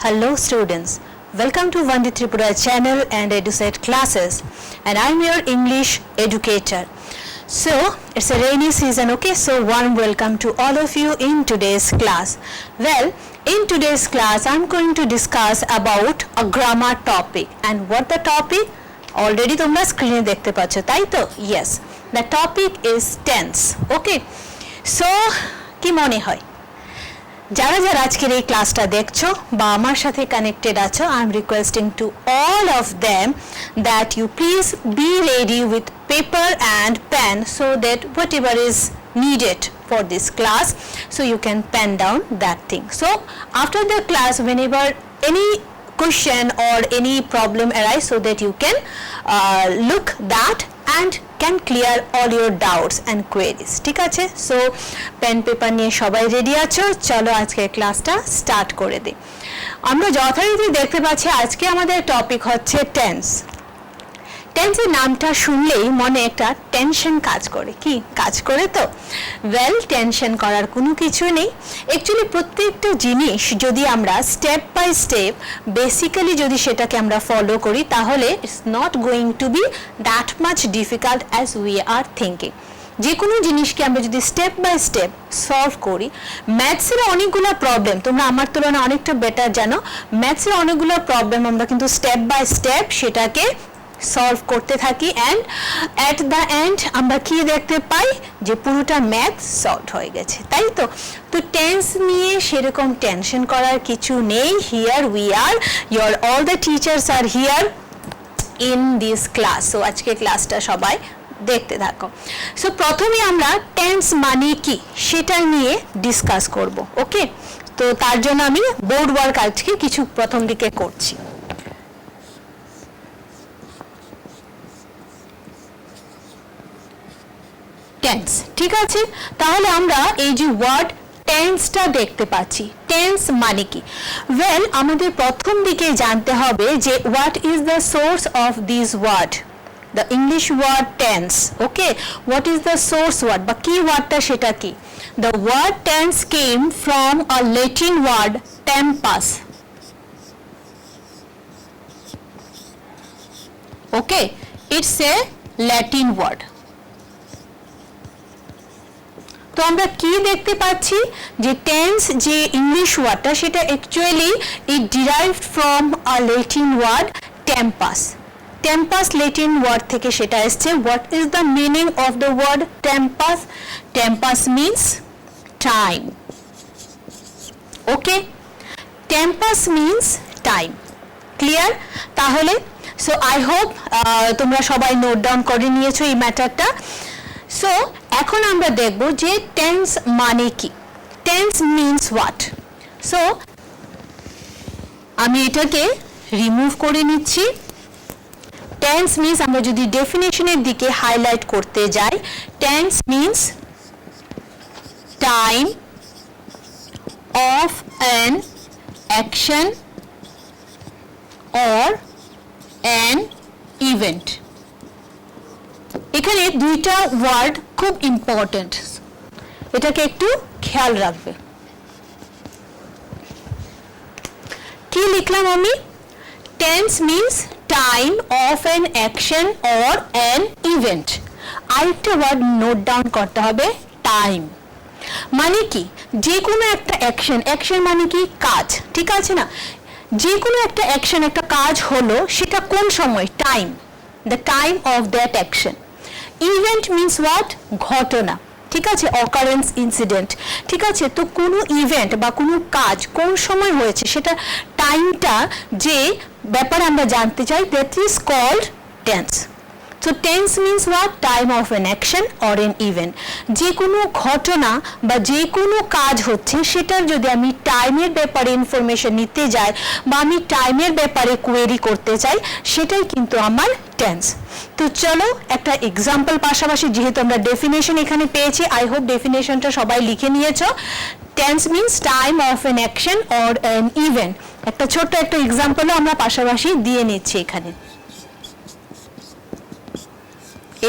Hello students, welcome to Vandi Tripura channel and EduSet classes, and I'm your English educator. So it's a rainy season, okay, so warm welcome to all of you in today's class. Well, in today's class I'm going to discuss about a grammar topic, and what the topic already তোমরা স্ক্রিনে দেখতে পাচ্ছ, তাই তো? Yes, the topic is tense. Okay, so কি মনে হয় যারা যারা আজকের এই ক্লাসটা দেখছো বা আমার সাথে কানেক্টেড আছো, I am requesting to all of them that you please be ready with paper and pen so that whatever is needed for this class, so you can pen down that thing. So after the class, whenever any question or any problem arise, so that you can look that and can clear all your doubts and queries. ঠিক আছে? So pen paper নিয়ে সবাই ready আছো? চলো আজকে ক্লাসটা start করে দিই। আমরা যথারীতি দেখতে পাচ্ছি আজকে আমাদের টপিক হচ্ছে টেন্স। টেন্সের নামটা শুনলেই মনে একটা টেনশন কাজ করে, কি কাজ করে তো? ওয়েল, টেনশন করার কোনো কিছু নেই। অ্যাকচুয়ালি প্রত্যেকটা জিনিস যদি আমরা স্টেপ বাই স্টেপ বেসিক্যালি যদি সেটাকে আমরা ফলো করি, তাহলে it's not going to be that much difficult as we are thinking. যে কোনো জিনিসকে আমরা যদি স্টেপ বাই স্টেপ সলভ করি, ম্যাথসের অনেকগুলো প্রবলেম তোমরা আমার তুলনায় অনেকটা বেটার জানো, ম্যাথসের অনেকগুলো প্রবলেম আমরা কিন্তু স্টেপ বাই স্টেপ সেটাকে সলভ করতে থাকি, অ্যান্ড অ্যাট দ্য এন্ড আমরা কি দেখতে পাই যে পুরোটা ম্যাথ সলভ হয়ে গেছে, তাই তো? তো টেন্স নিয়ে সেরকম টেনশন করার কিছু নেই। Here we are, your all the teachers R here in this class. So আজকে ক্লাসটা সবাই দেখতে থাকো। সো প্রথমে আমরা টেন্স মানে কি সেটা নিয়ে ডিসকাস করব, ওকে? তো তার জন্য আমি বোর্ড ওয়ার্ক আজকে কিছু প্রথম দিকে করছি। টেন্স, ঠিক আছে? তাহলে আমরা এই যে ওয়ার্ড টেন্সটা দেখতে পাচ্ছি, টেন্স মানে কি? ওয়েল, আমাদের প্রথম দিকে জানতে হবে যে what is the source of this word, the English word tense. Okay, what is the source word বা কি ওয়ার্ডটা, সেটা কি? The word tense came from a Latin word tempus. Okay, it's a Latin word. তো আমরা কি দেখতে পাচ্ছি যে টেন্স যে ইংলিশ ওয়ার্ডটা সেটা actually it derived from a Latin word tempus. Tempus Latin word থেকে সেটা এসছে। What is the meaning of the word tempus? Tempus means time. Okay, tempus means time. Clear? তাহলে সো আই হোপ তোমরা সবাই note down করে নিয়েছো এই ম্যাটারটা। So এখন আমরা দেখব যে টেন্স মানে কি, টেন্স মিন্স হোয়াট। সো আমি এটাকে রিমুভ করে নিচ্ছি। টেন্স মিন্স, আমরা যদি ডেফিনেশনের দিকে হাইলাইট করতে যাই, tense means time of an action or an event. এখানে দুইটা ওয়ার্ড খুব ইম্পর্টেন্ট, এটাকে একটু খেয়াল রাখবে। কি লিখলাম আমি? Tense means time of an action or an event. আরেকটা ওয়ার্ড নোট ডাউন করতে হবে, টাইম। মানে কি? যে কোনো একটা অ্যাকশন, অ্যাকশন মানে কি? কাজ, ঠিক আছে না? যে কোনো একটা অ্যাকশন, একটা কাজ হলো, সেটা কোন সময়? Time, the time of that action. Event means what? ঘটনা, ঠিক আছে? অকারেন্স, ইনসিডেন্ট, ঠিক আছে? তো কোনো ইভেন্ট বা কোনো কাজ কোন সময় হয়েছে সেটা টাইমটা যে ব্যাপার আমরা জানতে চাই, that is called tense. So tense means what? Time of an action or an event. যে কোনো ঘটনা বা যে কোনো কাজ হচ্ছে সেটার যদি আমি টাইমের ব্যাপারে ইনফরমেশন নিতে যাই বা আমি টাইমের ব্যাপারে কোয়েরি করতে চাই, সেটাই কিন্তু আমার টেন্স। তো চলো একটা এক্সাম্পল পাশাপাশি, যেহেতু আমরা ডেফিনেশন এখানে পেয়েছি, আই হোপ ডেফিনেশনটা সবাই লিখে নিয়েছো। Tense means time of an action or an event. একটা ছোট্ট একটা এক্সাম্পলও আমরা পাশাপাশি দিয়ে নিচ্ছি এখানে।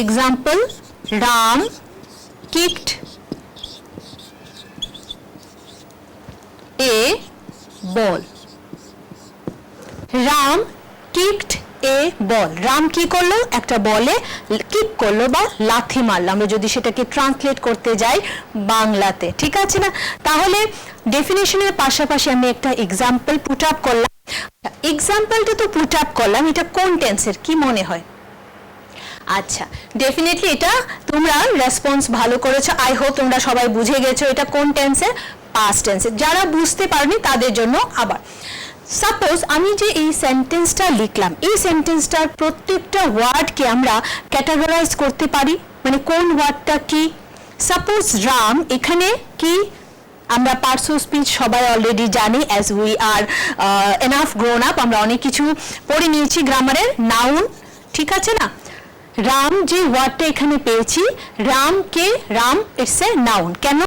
Example, Ram kicked a ball. Ram kicked a ball, Ram কি করলো, একটা বলে কিক করলো বা লাথি মারলো, আমরা যদি সেটাকে ট্রান্সলেট করতে যাই বাংলাতে, ঠিক আছে না? তাহলে ডেফিনেশনের পাশাপাশি আমি একটা এক্সাম্পল পুট আপ করলাম। এক্সাম্পলটা তো পুট আপ করলাম, এটা কোন টেন্সের কি মনে হয়? আচ্ছা, ডেফিনেটলি এটা তোমরা রেসপন্স ভালো করেছো, আই হোপ তোমরা সবাই বুঝে গেছো এটা কোন টেন্সের, পাস্ট টেন্সের। যারা বুঝতে পারনি তাদের জন্য আবার, সাপোজ আমি যে এই সেন্টেন্সটা লিখলাম, এই সেন্টেন্সটার প্রত্যেকটা ওয়ার্ডকে আমরা ক্যাটাগরাইজ করতে পারি, মানে কোন ওয়ার্ডটা কি। সাপোজ রাম, এখানে কি আমরা পার্টস অফ স্পিচ সবাই অলরেডি জানি, as we R enough grown up, আমরা অনেক কিছু পড়ে নিয়েছি গ্রামারের। নাউন, ঠিক আছে না? রাম যে ওয়ার্ডটা এখানে পেয়েছি, রামকে, রাম ইটস এ নাউন। কেন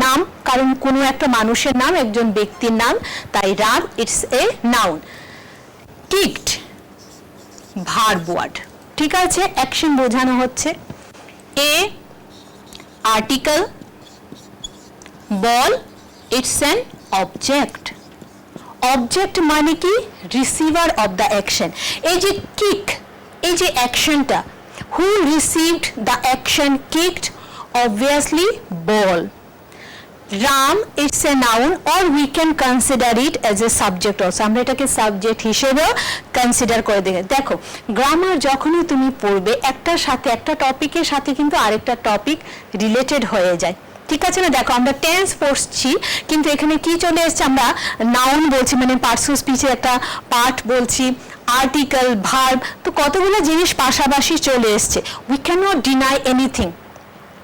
নাম? কারণ কোনো একটা মানুষের নাম, একজন ব্যক্তির নাম, তাই Ram it's a noun. Kicked verb word, ঠিক আছে, অ্যাকশন বোঝানো হচ্ছে। A article, ball it's an object. Object মানে কি? Receiver of the action. এই যে কিক, এই যে অ্যাকশনটা, who received the action kicked? Obviously ball. Ram, it's a noun, or we can consider it as a subject also. আমরা এটাকে subject হিসেবেও consider করে দেখো, গ্রামার যখনই তুমি পড়বে একটার সাথে, একটা টপিকের সাথে কিন্তু আরেকটা টপিক রিলেটেড হয়ে যায়, ঠিক আছে না? দেখো আমরা টেন্স পড়ছি, কিন্তু এখানে কি চলে এসেছে, আমরা নাউন বলছি, মানে পার্টস অফ স্পিচের একটা পার্ট বলছি, আর্টিকেল, ভার্ব, তো কতগুলো জিনিস পাশাপাশি চলে এসছে। We can not deny anything,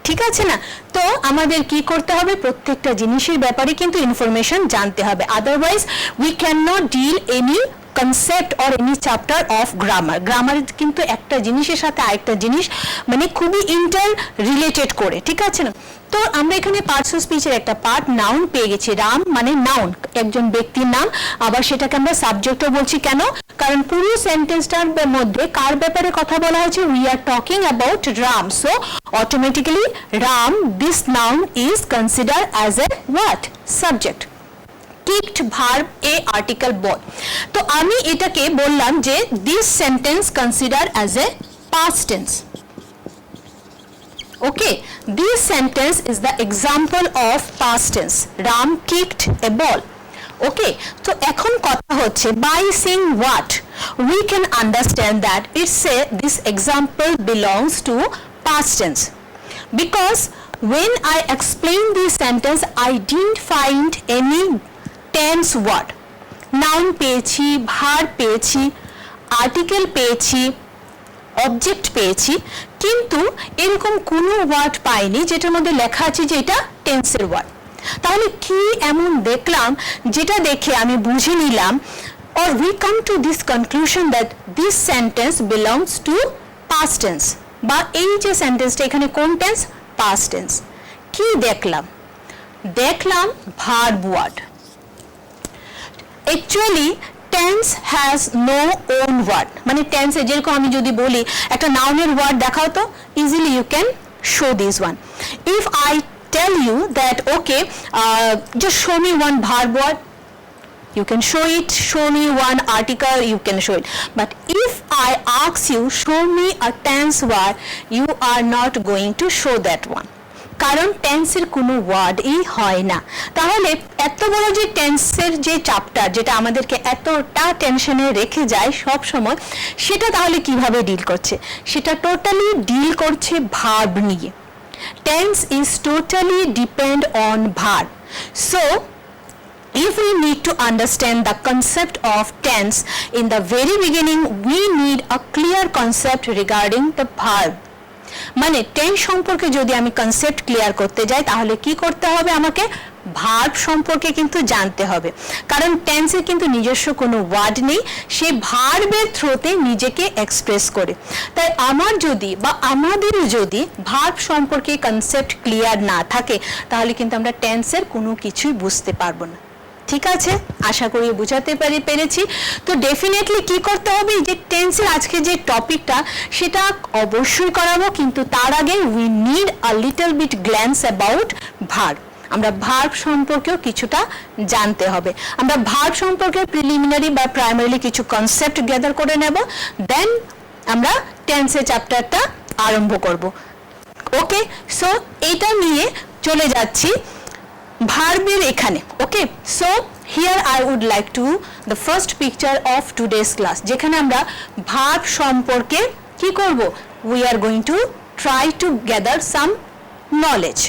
ঠিক আছে না? তো আমাদের কি করতে হবে, প্রত্যেকটা জিনিসের ব্যাপারে কিন্তু ইনফরমেশন জানতে হবে, otherwise we can not deal any concept or any chapter of grammar. Grammar কিন্তু একটা জিনিসের সাথে আরেকটা জিনিস মানে খুবই ইন্টার রিলেটেড করে, ঠিক আছে না? তো আমরা এখানে পার্টস অফ স্পিচের একটা পার্ট নাউন পেয়ে গেছি। রাম মানে নাউন, একজন ব্যক্তির নাম, আবার সেটাকে আমরা সাবজেক্টও বলছি। কেন? কারণ পুরো সেন্টেন্সটার মধ্যে কার ব্যাপারে কথা বলা হয়েছে, we are talking about Ram, so automatically Ram, this noun is consider as a what, subject. Kicked verb, a article, ball. তো আমি এটাকে বললাম যে this sentence consider as a past tense. Okay, this sentence is the example of past tense. Ram kicked a ball. Okay, so এখন কথা হচ্ছে by seeing what we can understand that this example belongs to past tense, because when I explain this sentence I didn't find any tense word. Noun পেয়েছি, verb পেয়েছি, article পেয়েছি, object পেয়েছি, কিন্তু এরকম কোনো ওয়ার্ড পাইনি যেটার মধ্যে লেখা আছে যে এটা টেন্সের ওয়ার্ড। তাহলে কি এমন দেখলাম যেটা দেখে আমি বুঝে নিলাম, or we come to this conclusion that this sentence belongs to past tense, বা এই যে সেন্টেন্সটা এখানে কোন টেন্স, past tense। কি দেখলাম? দেখলাম verb word. Actually tense has no own word, মানে টেন্সে যেরকম আমি যদি বলি একটা নাউনের ওয়ার্ড দেখাও তো, easily you can show this one. If I tell you that okay just show me one verb word, you can show it. Show me one article, you can show it. But if I ask you show me a tense word, you are not going to show that one, কারণ টেন্সের কোনো ওয়ার্ডই হয় না। তাহলে এত বড় যে টেন্সের যে চ্যাপ্টার, যেটা আমাদেরকে এতটা টেনশনে রেখে যায় সব সময়, সেটা তাহলে কিভাবে ডিল করছে? সেটা টোটালি ডিল করছে ভার্ব নিয়ে। Tense is totally depend on verb. So if we need to understand the concept of tense in the very beginning, we need a clear concept regarding the verb. মানে tense সম্পর্কে যদি আমি concept clear করতে যাই তাহলে কি করতে হবে, আমাকে ভার্ব সম্পর্কে কিন্তু জানতে হবে, কারণ টেন্সের কিন্তু নিজস্ব কোনো ওয়ার্ড নেই, সে ভার্বের থ্রুতে নিজেকে এক্সপ্রেস করে। তাই আমার যদি বা আমাদের যদি ভার্ব সম্পর্কে কনসেপ্ট ক্লিয়ার না থাকে তাহলে কিন্তু আমরা টেন্সের কোনো কিছুই বুঝতে পারবো না। ঠিক আছে, আশা করি বুঝাতে পেরেছি। তো ডেফিনেটলি কি করতে হবে, যে টেন্সের আজকে যে টপিকটা সেটা অবশ্যই করাবো, কিন্তু তার আগে we need a little bit glance about verb. আমরা ভার্ব সম্পর্কেও কিছুটা জানতে হবে। আমরা ভার্ব সম্পর্কে প্রিলিমিনারি বা প্রাইমারিলি কিছু কনসেপ্ট গ্যাদার করে নেব, দেন আমরা টেন্সের চ্যাপ্টারটা আরম্ভ করব। ওকে, সো এটা নিয়ে চলে যাচ্ছি ভার্বের এখানে। ওকে, so here I would like to the first picture of today's class, যেখানে আমরা ভার্ব সম্পর্কে কি করব, we are going to try to gather some knowledge।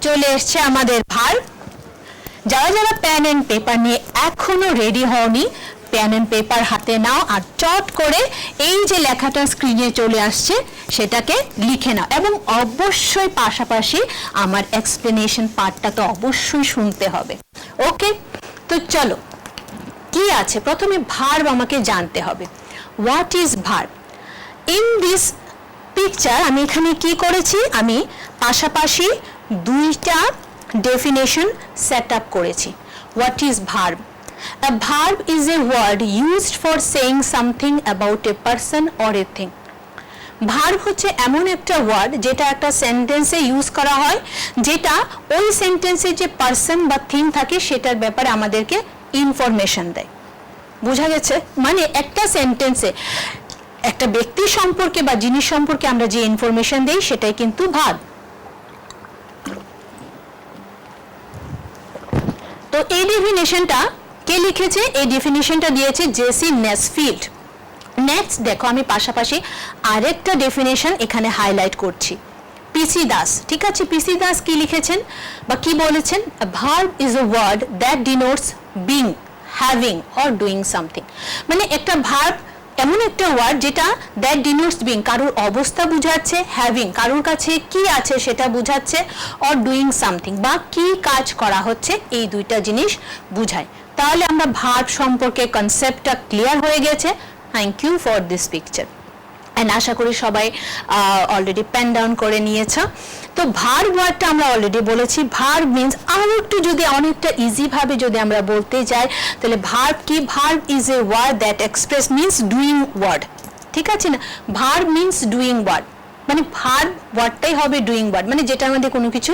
চলে এসছে আমাদের ভার্ব। যারা যারা পেন এন্ড পেপার নিয়ে এখনো রেডি হওনি, পেন এন্ড পেপার হাতে নাও আর চট করে এই যে লেখাটা স্ক্রিনে চলে আসছে সেটাকে লিখে নাও, এবং অবশ্যই পাশাপাশি আমার এক্সপ্লেনেশন পার্টটা তো অবশ্যই শুনতে হবে। ওকে, তো চলো কি আছে, প্রথমে ভার্ব আমাকে জানতে হবে। What is verb? In this picture আমি এখানে কি করেছি, আমি পাশাপাশি দুইটা ডেফিনেশন সেট আপ করেছি। What is verb? A verb is a word used for saying something about a person or a thing. Verb হচ্ছে এমন একটা ওয়ার্ড যেটা একটা সেন্টেন্সে ইউজ করা হয়, যেটা ওই সেন্টেন্সে যে পারসন বা থিং থাকে সেটার ব্যাপারে আমাদেরকে ইনফরমেশন দেয়। বোঝা গেছে? মানে একটা সেন্টেন্সে একটা ব্যক্তি সম্পর্কে বা জিনিস সম্পর্কে আমরা যে ইনফরমেশন দেই সেটাই কিন্তু ভার্ব। তো এই ডেফিনেশনটা কে লিখেছে? এই ডেফিনেশনটা দিয়েছে জেসি নেসফিল্ড। নেক্সট দেখো, আমি পাশাপাশি আরেকটা ডেফিনেশন এখানে হাইলাইট করছি, পিসি দাস। ঠিক আছে, পিসি দাস কি লিখেছেন বা কি বলেছেন? a verb is a word that denotes being, having or doing something। মানে একটা ভার্ব এমন একটা ওয়ার্ড যেটা দ্যাট ডিনোটস বিং, কারোর অবস্থা বুঝাচ্ছে, হ্যাভিং কারোর কাছে কি আছে সেটা বুঝাচ্ছে, অর ডুইং সামথিং বা কি কাজ করা হচ্ছে, এই দুইটা জিনিস বুঝায়। তাহলে আমরা ভার্ব সম্পর্কে কনসেপ্টটা ক্লিয়ার হয়ে গেছে। Thank you for this picture, and আশা করি সবাই অলরেডি পেন ডাউন করে নিয়েছো। তো ভার্ব ওয়ার্ডটা আমরা অলরেডি বলেছি। ভার্ব মিন্স, আরো একটু যদি অনেকটা ইজি ভাবে যদি আমরা বলতে যাই তাহলে ভার্ব কি? Verb is a word that express means doing word. ঠিক আছে না? ভার্ব মিন্স ডুইং ওয়ার্ড, মানে ভার্ব ওয়ার্ডটাই হবে ডুইং ওয়ার্ড, মানে যেটার মধ্যে কোনো কিছু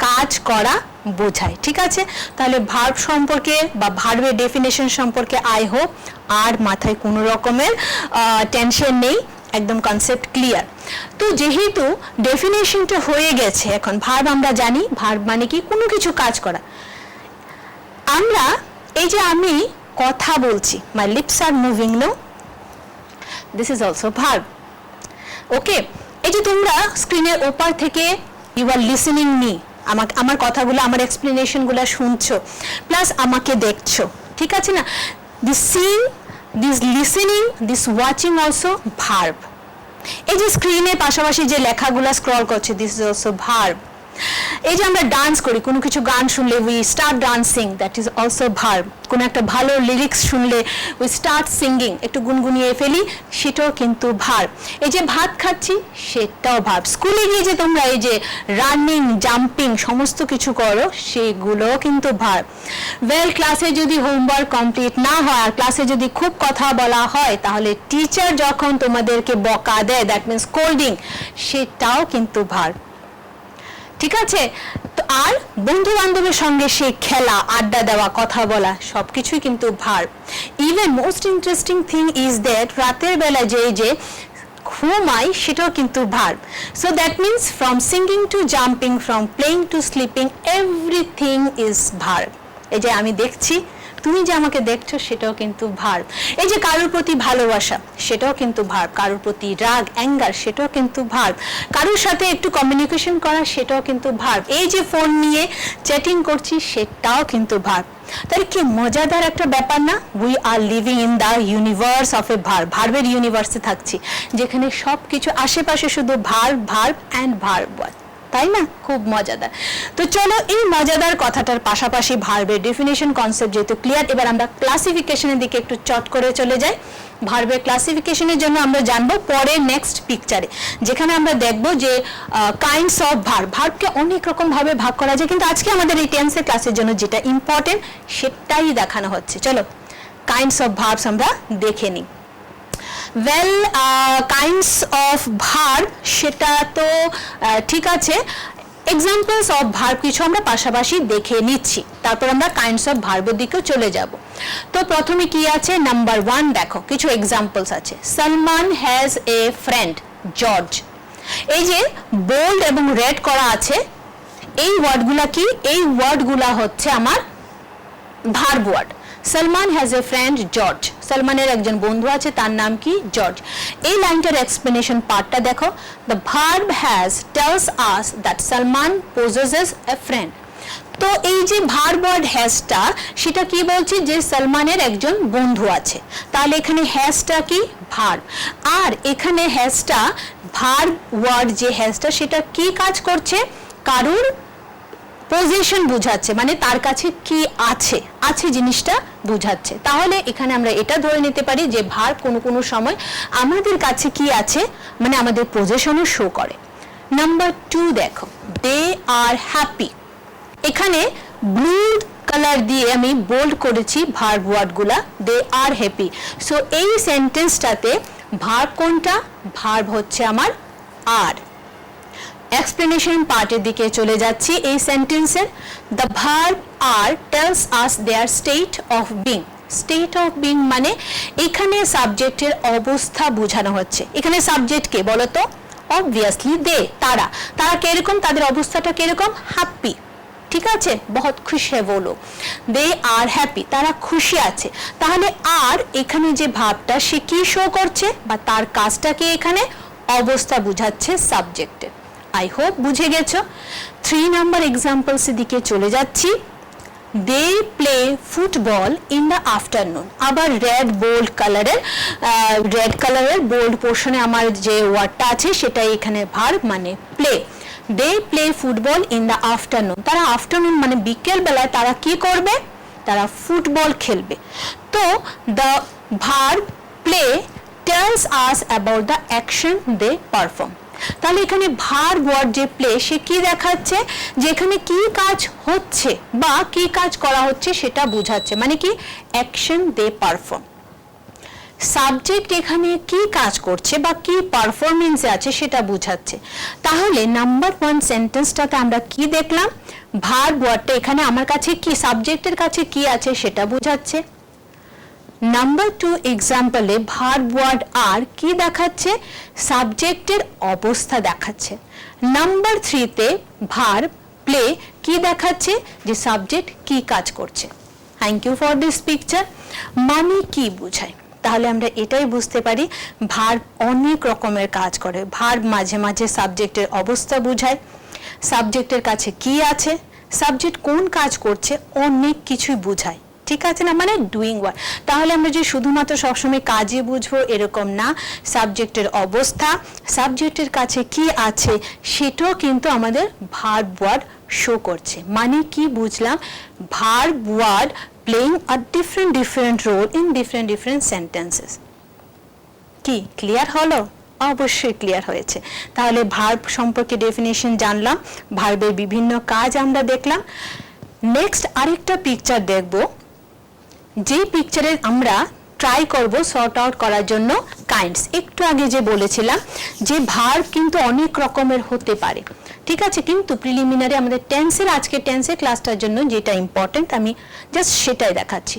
কাজ করা বোঝায়। ঠিক আছে, তাহলে ভার্ব সম্পর্কে বা ভার্বের ডেফিনেশন সম্পর্কে আই হোপ আর মাথায় কোনো রকমের টেনশন নেই, একদম কনসেপ্ট ক্লিয়ার। তো যেহেতু ডেফিনেশনটা হয়ে গেছে, এখন ভার্ব আমরা জানি, ভার্ব মানে কি? কোনো কিছু কাজ করা। আমরা এই যে আমি কথা বলছি, my lips are moving, no, this is also verb. Okay, এই যে তোমরা স্ক্রিনের ওপার থেকে ইউ আর লিসেনিং মি, আমার কথাগুলো, আমার এক্সপ্লেনেশনগুলো শুনছো, প্লাস আমাকে দেখছো। ঠিক আছে না? This Singh, this listening, this watching also verb. এই যে স্ক্রিনে পাশাপাশি যে লেখাগুলো স্ক্রল করছে, দিস ইজ অলসো ভার্ব। এই যে আমরা ডান্স করি, কোনো কিছু গান শুনলে we start dancing, that is also verb. কোনো একটা ভালো লিরিক্স শুনলে উই স্টার্ট সিঙ্গিং, একটু গুনগুনিয়ে ফেলি, সেটাও কিন্তু ভার্ব। এই যে ভাত খাচ্ছি, সেটাও ভার্ব। স্কুলে গিয়ে যে তোমরা এই যে রানিং, জাম্পিং সমস্ত কিছু করো, সেগুলোও কিন্তু ভার্ব। ওয়েল, ক্লাসে যদি হোমওয়ার্ক কমপ্লিট না হয় আর ক্লাসে যদি খুব কথা বলা হয়, তাহলে টিচার যখন তোমাদেরকে বকা দেয়, দ্যাট মিনস স্কোল্ডিং, সেটাও কিন্তু ভার্ব। ঠিক আছে, তো আর বন্ধু বান্ধবের সঙ্গে সে খেলা, আড্ডা দেওয়া, কথা বলা, সবকিছুই কিন্তু verb. Even most interesting thing is that রাতের বেলা যে ঘুমাই, সেটাও কিন্তু verb. So that means from singing two jumping, from playing two sleeping, everything is verb. এই যে আমি দেখছি, তুমি যে আমাকে দেখছো, সেটাও কিন্তু ভার্ব। এই যে কারোর প্রতি ভালোবাসা, সেটাও কিন্তু ভার্ব। কারোর প্রতি রাগ, অ্যাঙ্গার, সেটাও কিন্তু ভার্ব। কারোর সাথে একটু কমিউনিকেশন করা, সেটাও কিন্তু ভার্ব। এই যে ফোন নিয়ে চ্যাটিং করছি, সেটাও কিন্তু ভার্ব। তাহলে কি মজাদার একটা ব্যাপার না? We are living in the universe of A verb. ভার্বের ইউনিভার্সে থাকছি, যেখানে সবকিছু আশেপাশে শুধু ভার্ব, ভার্ব অ্যান্ড ভার্ব, তাই না? খুব মজাদার। তো চলো, এই মজাদার কথাটার পাশাপাশি ভার্বের ডেফিনেশন কনসেপ্ট যেহেতু ক্লিয়ার, এবার আমরা ক্লাসিফিকেশনের দিকে একটু চট করে চলে যাই। ভার্বের ক্লাসিফিকেশনের জন্য আমরা জানবো পরে নেক্সট পিকচারে, যেখানে আমরা দেখব যে কাইন্ডস অফ ভার্ব। ভার্বকে অনেক রকম ভাবে ভাগ করা যায়, কিন্তু আজকে আমাদের এই টেন্সের ক্লাসের জন্য যেটা ইম্পর্টেন্ট সেটাই দেখানো হচ্ছে। চলো, কাইন্ডস অফ ভার্বস আমরা দেখে নিই। ওয়েল, কাইন্ডস অফ ভার্ব, সেটা তো ঠিক আছে, এক্সাম্পলস অফ ভার্ব কিছু আমরা পাশাপাশি দেখে নিচ্ছি, তারপর আমরা কাইন্ডস অফ ভার্বের দিকে চলে যাব। তো প্রথমে কি আছে, নাম্বার 1 দেখো কিছু এক্সাম্পলস আছে। Salman has a friend George. এই যে বোল্ড এবং রেড করা আছে, এই ওয়ার্ডগুলা কি, এই ওয়ার্ডগুলা হচ্ছে আমার verb word. Salman has a friend George, সালমানের একজন বন্ধু আছে, তার নাম কি, জর্জ। এই লাইনটার এক্সপ্লেনেশন পার্টটা দেখো, the verb has tells us that Salman possesses a friend. তো এই যে ভার্ব ওয়ার্ড হ্যাজটা, সেটা কি বলছে, যে সালমানের একজন বন্ধু আছে, তাহলে এখানে হ্যাজটা কি, ভার্ব। আর এখানে হ্যাজটা ভার্ব ওয়ার্ড যে হ্যাজটা, সেটা কি কাজ করছে, কারুর পজিশন বুঝাচ্ছে, মানে তার কাছে কি আছে, আছে জিনিসটা বুঝাচ্ছে। তাহলে এখানে আমরা এটা ধরে নিতে পারি যে ভার্ব কোনো কোনো সময় আমাদের কাছে কি আছে, মানে আমাদের পজিশনও শো করে। নাম্বার 2 দেখো, দে আর হ্যাপি। এখানে ব্লু কালার দিয়ে আমি বোল্ড করেছি ভার্ব ওয়ার্ডগুলা, দে আর হ্যাপি। সো এই সেন্টেন্সটাতে ভার্ব কোনটা, ভার্ব হচ্ছে আমার আর। এক্সপ্লেনেশন পার্টের দিকে চলে যাচ্ছি। এই সেন্টেন্সের the verb are tells us their state of being. State of being মানে এখানে সাবজেক্টের অবস্থা বোঝানো হচ্ছে। এখানে সাবজেক্ট কে বলো তো, অবভিয়াসলি দে, তারা। তারা কিরকম, তাদের অবস্থাটা কিরকম, হ্যাপি। ঠিক আছে, বহুত খুশি है वो लोग, দে আর হ্যাপি, তারা খুশি আছে। তাহলে আর এখানে যে ভাবটা, সে কি শো করছে, বা তার কাজটা কি, এখানে অবস্থা বুঝাচ্ছে সাবজেক্টের। আই হোপ বুঝে গেছো। 3 নাম্বার এক্সাম্পলস এর দিকে চলে যাচ্ছি। They play football in the afternoon. আবার রেড কালারের বোল্ড পোর্শনে আমার যে ওয়ার্ডটা আছে, সেটা এখানে ভার্ব মানে play. They play football in the afternoon. তারা আফটারনুন মানে বিকেল বেলায় তারা কি করবে, তারা ফুটবল খেলবে। তো the verb play tells us about the action they perform. তাহলে এখানে ভার্ব ওয়ার্ড যে প্লে, সে কি দেখাচ্ছে, যে এখানে কি কাজ হচ্ছে বা কি কাজ করা হচ্ছে সেটা বোঝাচ্ছে, মানে কি, অ্যাকশন দে পারফর্ম। সাবজেক্ট এখানে কি কাজ করছে বা কি পারফরমেন্সে আছে সেটা বোঝাচ্ছে। তাহলে নাম্বার 1 সেন্টেন্সটাতে আমরা কি দেখলাম, ভার্ব ওয়ার্ডটা এখানে আমার কাছে কি, সাবজেক্টের কাছে কি আছে সেটা বোঝাচ্ছে। নাম্বার 2 এক্সাম্পলে ভার্ব ওয়ার্ড আর কি দেখাচ্ছে, সাবজেক্টের অবস্থা দেখাচ্ছে। নাম্বার 3 তে ভার্ব প্লে কি দেখাচ্ছে, যে সাবজেক্ট কি কাজ করছে। Thank you for this picture. মানে কি বোঝায়, তাহলে আমরা এটাই বুঝতে পারি ভার্ব অনেক রকমের কাজ করে। ভার্ব মাঝে মাঝে সাবজেক্টের অবস্থা বোঝায়, সাবজেক্টের কাছে কি আছে, সাবজেক্ট কোন কাজ করছে, অনেক কিছুই বোঝায়। ঠিক আছে না, মানে ডুইং ওয়ার্ড। তাহলে আমরা যে শুধুমাত্র সবসময় কাজে বুঝবো এরকম না, সাবজেক্টের অবস্থা, সাবজেক্টের কাছে কি আছে সেটাও কিন্তু আমাদের ভার্ব ওয়ার্ড শো করছে। মানে কি বুঝলাম, verb word playing a different role in different sentences. কি ক্লিয়ার হলো? অবশ্যই ক্লিয়ার হয়েছে। তাহলে ভার্ব সম্পর্কে ডেফিনেশন জানলাম, ভার্বের বিভিন্ন কাজ আমরা দেখলাম। নেক্সট আরেকটা পিকচার দেখব, যে পিকচারে আমরা ট্রাই করব সর্ট আউট করার জন্য কাইন্ডস। একটু আগে যে বলেছিলাম যে ভার্ব কিন্তু অনেক রকমের হতে পারে, ঠিক আছে, কিন্তু প্রিলিমিনারি আমাদের টেন্সের, আজকে টেন্সের ক্লাসটার জন্য যেটা ইম্পর্টেন্ট আমি জাস্ট সেটাই দেখাচ্ছি।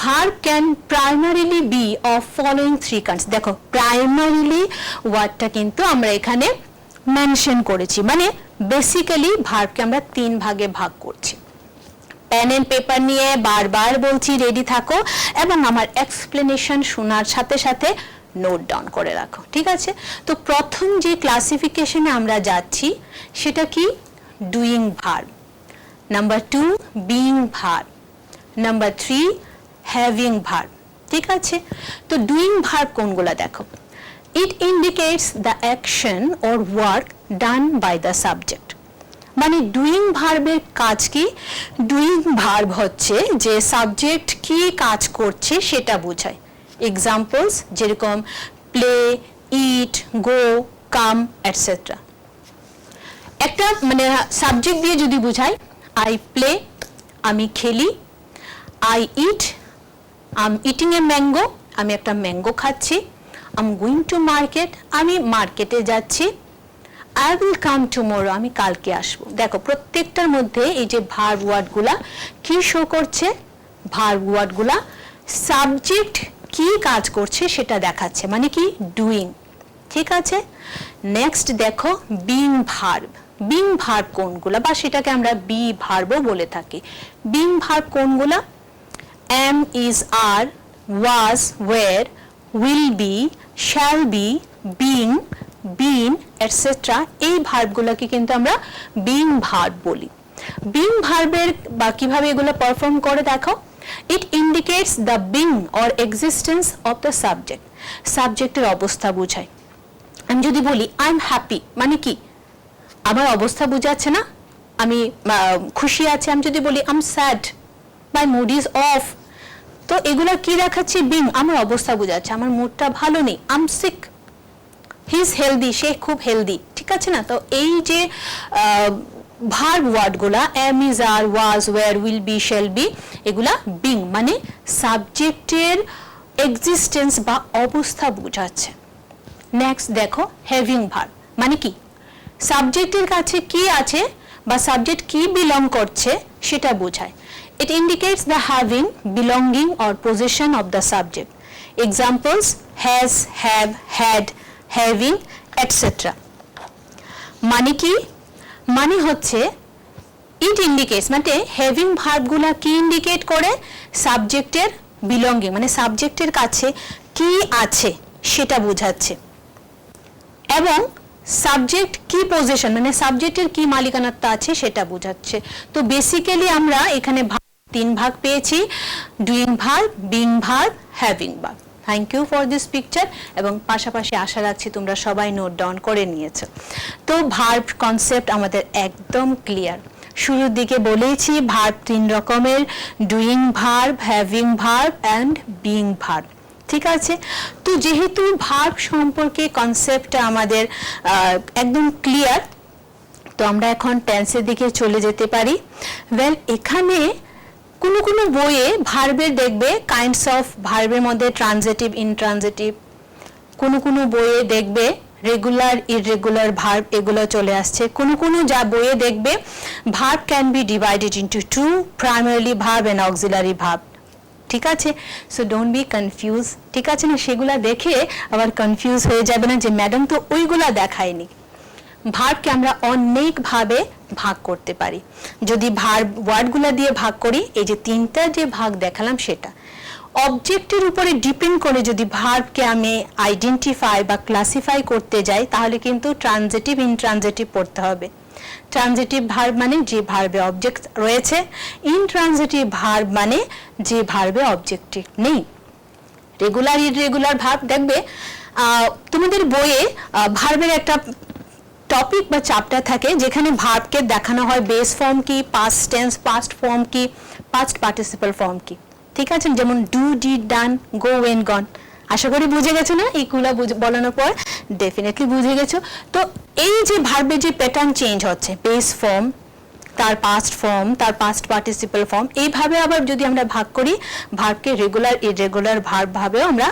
Verb can primarily be of following 3 kinds. দেখো প্রাইমারিলি ওয়ার্ডটা কিন্তু আমরা এখানে মেনশন করেছি, মানে বেসিক্যালি ভার্বকে আমরা 3 ভাগে ভাগ করছি। পেন এন্ড পেপার নিয়ে বারবার বলছি রেডি থাকো, এবং আমার এক্সপ্লেনেশন শোনার সাথে সাথে নোট ডাউন করে রাখো, ঠিক আছে। তো প্রথম যে ক্লাসিফিকেশনে আমরা যাচ্ছি সেটা কি, doing verb. Number 2 being verb. Number 3 having verb, ঠিক আছে। তো ডুইং ভার্ব কোনগুলা দেখো, it indicates the action or work done by the subject. মানে ডুইং ভার্বের কাজ কি, ডুইং ভার্ব হচ্ছে যে সাবজেক্ট কি কাজ করছে সেটা বোঝায়। এক্সাম্পলস যেরকম প্লে, ইট, গো, কাম এটসেট্রা। একটা মানে সাবজেক্ট দিয়ে যদি বুঝাই, আই প্লে আমি খেলি, I it I am eating a mango আমি একটা ম্যাঙ্গো খাচ্ছি, I am going to market আমি মার্কেটে যাচ্ছি, আই উইল কাম টুমরো, আমি কালকে আসবো। দেখো প্রত্যেকটার মধ্যে এই যে ভার্ব ওয়ার্ডগুলা কি শো করছে, ভার্ব ওয়ার্ডগুলা সাবজেক্ট কি কাজ করছে সেটা দেখাচ্ছে, মানে কি ডুইং। ঠিক আছে, নেক্সট দেখো বিং ভার্ব। বিং ভার্ব কোনগুলা, বা সেটাকে আমরা বি ভার্বও বলে থাকি। বিং ভার্ব কোনগুলা, am, is, are, was, were, will be, shall be, being, been, etc. এই ভার্বগুলোকে কিন্তু আমরা বিং ভার্ব বলি। বিং ভার্বের বা কিভাবে এগুলো পারফর্ম করে দেখো, it indicates the being or existence of the subject, সাবজেক্টের অবস্থা বোঝায়। আমি যদি বলি আই এম হ্যাপি, মানে কি আমার অবস্থা বোঝাচ্ছে না, আমি খুশি আছি। আমি যদি বলি I am sad, my mood is off, তো এগুলো কি দেখাচ্ছে, বিং, আমার অবস্থা বোঝাচ্ছে, আমার মুডটা ভালো নেই। I am sick, he is healthy, সে খুব হেলদি। ঠিক আছে না, তো এই যে ভার্ব ওয়ার্ডগুলা am, is, are, was, were, will be, shall be, এগুলা বিং মানে সাবজেক্টের এক্সিস্টেন্স বা অবস্থা বোঝাচ্ছে। নেক্সট দেখো হ্যাভিং ভার্ব, মানে কি সাবজেক্টের কাছে কি আছে বা সাবজেক্ট কি বিলং করছে সেটা বোঝায়। It indicates the having, belonging or possession of the subject. Examples has, have, had, having, etc. মানে কি, মানে হচ্ছে it indicates, মানে having ভার্বগুলা কি ইন্ডিকেট করে, সাবজেক্টের বিলঙ্গিং মানে সাবজেক্টের কাছে কি আছে সেটা বোঝাচ্ছে, এবং সাবজেক্ট কি পজিশন মানে সাবজেক্টের কি মালিকানাত্ব আছে সেটা বোঝাচ্ছে। তো বেসিক্যালি আমরা এখানে তিন ভাগ পেয়েছি, doing verb, being verb, having verb. Thank you for this picture, এবং পাশাপাশি আশা রাখছি তোমরা সবাই নোট ডাউন করে নিয়েছো। তো ভার্ব কনসেপ্ট আমাদের একদম ক্লিয়ার। শুরুর দিকে বলেছি ভার্ব তিন রকমের, doing verb, having verb and being verb. ঠিক আছে, তো যেহেতু ভার্ব সম্পর্কে কনসেপ্টটা আমাদের একদম ক্লিয়ার, তো আমরা এখন টেন্সের দিকে চলে যেতে পারি। ওয়েল, এখানে কোনো কোনো বইয়ে ভার্বের দেখবে কাইন্ডস অফ ভার্বের মধ্যে ট্রানজিটিভ, ইনট্রানজিটিভ, কোনো কোনো বইয়ে দেখবে রেগুলার, ইররেগুলার ভার্ব এগুলো চলে আসছে। কোনো কোনো যা বইয়ে দেখবে verb can be divided into two, primarily verb and auxiliary verb. ঠিক আছে, সো ডোন্ট বি কনফিউজ। ঠিক আছে না, সেগুলা দেখে আবার কনফিউজ হয়ে যাবে না যে ম্যাডাম তো ওইগুলা দেখায়নি। ভার্বকে আমরা অনেকভাবে ভাগ করতে পারি। যদি ভার্ব ওয়ার্ডগুলা দিয়ে ভাগ করি, এই যে তিনটা যে ভাগ দেখালাম সেটা অবজেক্টের উপরে ডিপেন্ড করে যদি ভার্বকে আমি আইডেন্টিফাই বা ক্লাসিফাই করতে যাই, তাহলে কিন্তু ট্রানজিটিভ, ইনট্রানজিটিভ পড়তে হবে। ট্রানজিটিভ ভার্ব মানে যে ভার্বে অবজেক্ট রয়েছে, ইনট্রানজিটিভ ভার্ব মানে যে ভার্বে অবজেক্ট নেই। রেগুলার, ইররেগুলার ভার্ব দেখবে তোমাদের বইয়ে ভার্বের একটা টপিক বা চ্যাপ্টার থাকে যেখানে ভার্বকে দেখানো হয় বেস ফর্ম কি, পাস্ট টেন্স, পাস্ট ফর্ম কি, পাস্ট পার্টিসিপাল ফর্ম কি। ঠিক আছে, যেমন do, did, done, go, went, gone. আশা করি বুঝে গেছো না, এইগুলা বলানোর পর ডেফিনেটলি বুঝে গেছো। তো এই যে ভার্বের যে প্যাটার্ন চেঞ্জ হচ্ছে, বেস ফর্ম, তার পাস্ট ফর্ম, তার পাস্ট পার্টিসিপাল ফর্ম, এইভাবে আবার যদি আমরা ভাগ করি, ভার্বকে রেগুলার, ইররেগুলার ভার্ব ভাবেও আমরা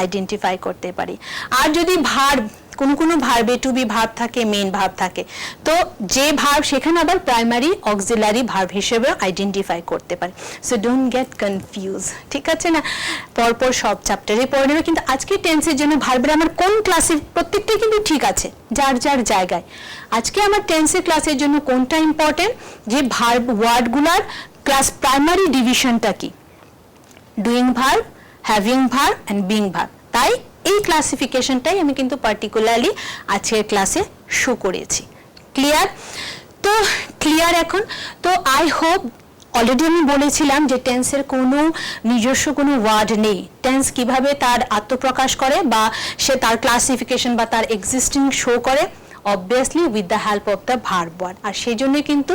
আইডেন্টিফাই করতে পারি। আর যদি ভার্ব কোন কোন ভার্বে টু বি ভার্ব থাকে, মেইন ভার্ব থাকে, তো যে ভার্ব সেখানে আবার প্রাইমারি, অক্সিলারি ভার্ব হিসেবে আইডেন্টিফাই করতে পারে। So don't get confuse. ঠিক আছে না, পরপর সব চ্যাপ্টারে পড়ে নেবে। কিন্তু আজকে টেন্সের জন্য ভার্বের আমার কোন ক্লাসে প্রত্যেকটাই কিন্তু ঠিক আছে যার যার জায়গায়। আজকে আমার টেন্সের ক্লাসের জন্য কোনটা ইম্পর্টেন্ট, যে ভার্ব ওয়ার্ডগুলার ক্লাস প্রাইমারি ডিভিশনটা কি, doing verb, having verb and being verb. তাই এই ক্লাসিফিকেশনটাই আমি কিন্তু পার্টিকুলারলি আজকের ক্লাসে শো করেছি। ক্লিয়ার? তো ক্লিয়ার এখন? তো আই হোপ, অলরেডি আমি বলেছিলাম যে টেন্সের কোনো নিজস্ব কোনো ওয়ার্ড নেই। টেন্স কিভাবে তার আত্মপ্রকাশ করে বা সে তার ক্লাসিফিকেশন বা তার এক্সিস্টিং শো করে, obviously with the help of the verb word. আর সেই জন্য কিন্তু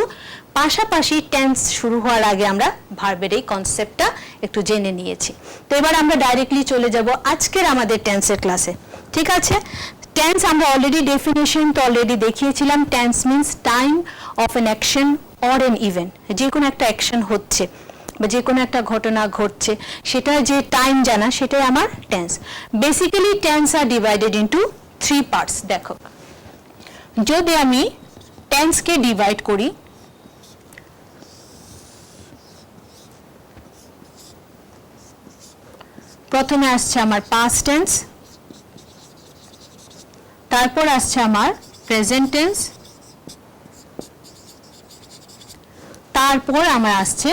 পাশাপাশি টেন্স শুরু হওয়ার আগে আমরা ভার্বের এই কনসেপ্টটা একটু জেনে নিয়েছি। তো এবার আমরা ডাইরেক্টলি চলে যাব আজকের আমাদের টেন্সের ক্লাসে। ঠিক আছে, টেন্স আমরা অলরেডি ডেফিনেশন তো অলরেডি দেখিয়েছিলাম। Tense means time of an action or an event. যে কোনো একটা অ্যাকশন হচ্ছে বা যে কোনো একটা ঘটনা ঘটছে, সেটা যে টাইম জানা, সেটাই আমার tense. Basically tense are divided into 3 parts. দেখো, যদি আমি টেন্সকে ডিভাইড করি, প্রথমে আসছে আমার পাস্ট টেন্স, তারপর আসছে আমার প্রেজেন্ট টেন্স, তারপর আমার আসছে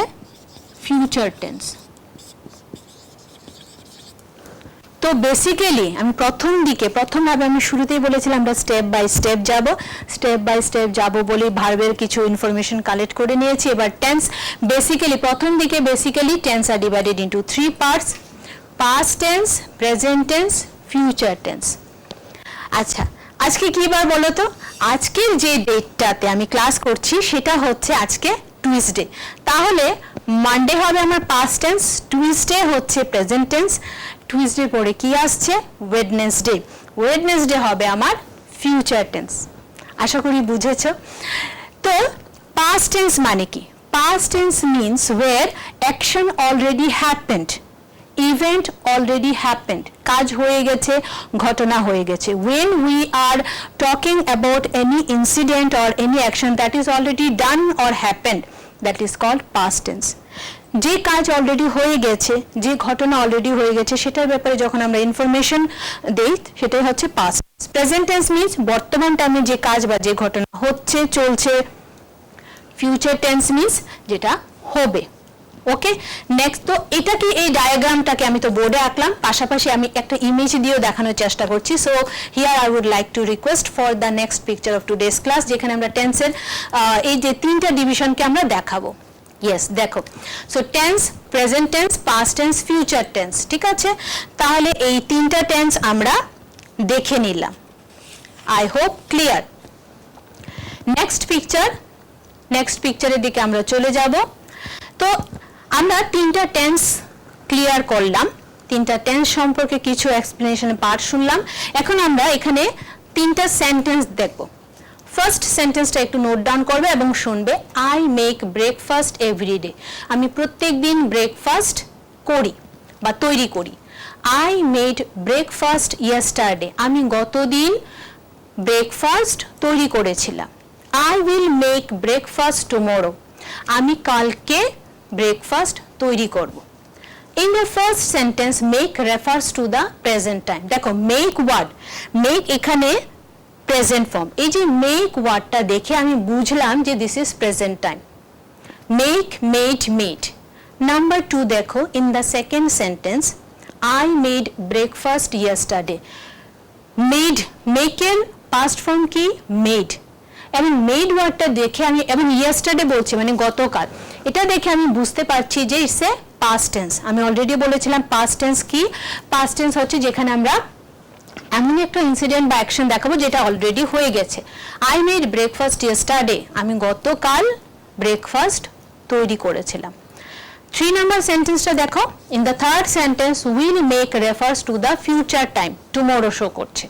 ফিউচার টেন্স। তো বেসিক্যালি আমি প্রথমভাবে আমি শুরুতেই বলেছিলাম আমরা স্টেপ বাই স্টেপ যাব বলে ভার্বের কিছু ইনফরমেশন কালেক্ট করে নিয়েছি। এবার টেন্স প্রথম দিকে tense are divided into 3 parts: past tense, present tense, future tense. আচ্ছা, আজকে কি বার বলো তো? আজকের যে ডেটটাতে আমি ক্লাস করছি সেটা হচ্ছে আজকে টুইসডে। তাহলে মানডে হবে আমার পাস্ট টেন্স, টুইসডে হচ্ছে প্রেজেন্ট টেন্স, টুইসডে পরে কি আসছে? ওয়েডনেসডে হবে আমার ফিউচার টেন্স। আশা করি বুঝেছো। তো পাস্ট টেন্স মানে কি? Past tense means where action already happened, event already happened, কাজ হয়ে গেছে, ঘটনা হয়ে গেছে। when we are talking about any incident or any action that is already done or happened, that is called past tense. যে কাজ already হয়ে গেছে, যে ঘটনা অলরেডি হয়ে গেছে সেটার ব্যাপারে যখন আমরা ইনফরমেশন দেই সেটাই হচ্ছে পাস্ট। প্রেজেন্ট টেন্স মিন্স বর্তমান টাইমে যে কাজ বা যে ঘটনা হচ্ছে, চলছে। ফিউচার টেন্স মিন্স যেটা হবে। ওকে, নেক্সট। তো এটা কি, এই ডায়াগ্রামটাকে আমি তো বোর্ডে আঁকলাম, পাশাপাশি আমি একটা ইমেজ দিয়েও দেখানোর চেষ্টা করছি। So here I would like to request for the next picture of today's class, যেখানে আমরা টেন্সের এই যে 3টা ডিভিশনকে আমরা দেখাবো। ইয়েস, দেখো। So tense, present tense, past tense, future tense. ঠিক আছে, তাহলে এই 3টা টেন্স আমরা দেখে নিলাম। I hope clear. নেক্সট পিকচারের দিকে আমরা চলে যাব। তো আমরা 3টা টেন্স ক্লিয়ার করলাম, 3টা টেন্স সম্পর্কে কিছু এক্সপ্লেনেশন পার্ট শুনলাম। এখন আমরা এখানে 3টা সেন্টেন্স দেখব। ফার্স্ট সেন্টেন্সটা একটু নোট ডাউন করবে এবং শুনবে। I make breakfast everyday. আমি প্রত্যেক দিন ব্রেকফাস্ট করি বা তৈরি করি। I made breakfast yesterday. আমি গতদিন ব্রেকফাস্ট তৈরি করেছিলাম। I will make breakfast tomorrow. আমি কালকে ব্রেকফাস্ট তৈরি করব। In the first sentence make refers to the present time. দেখো, মেক ওয়ার্ড, মেক এখানে প্রেজেন্ট ফর্ম। এই যে মেক ওয়ার্ডটা দেখে আমি বুঝলাম যে this is present time. Make, made, made. Number 2 দেখো, in the second sentence I made breakfast yesterday. Made, মেকের পাস্ট ফর্ম কি? মেড। এবং মেড ওয়ার্ডটা দেখে আমি, এবং ইয়েস্টারডে বলছি মানে গতকাল, এটা দেখে আমি বুঝতে পারছি যে ইটস এ পাস্ট টেন্স। আমি অলরেডি বলেছিলাম পাস্ট টেন্স কি? পাস্ট টেন্স হচ্ছে যেখানে আমরা এমন একটা ইনসিডেন্ট বা অ্যাকশন দেখাবো যেটা অলরেডি হয়ে গেছে। I made breakfast yesterday. আমি গতকাল ব্রেকফাস্ট তৈরি করেছিলাম। 3 নাম্বার সেন্টেন্সটা দেখো। In the third sentence will make refers to the future time, tomorrow show করছে।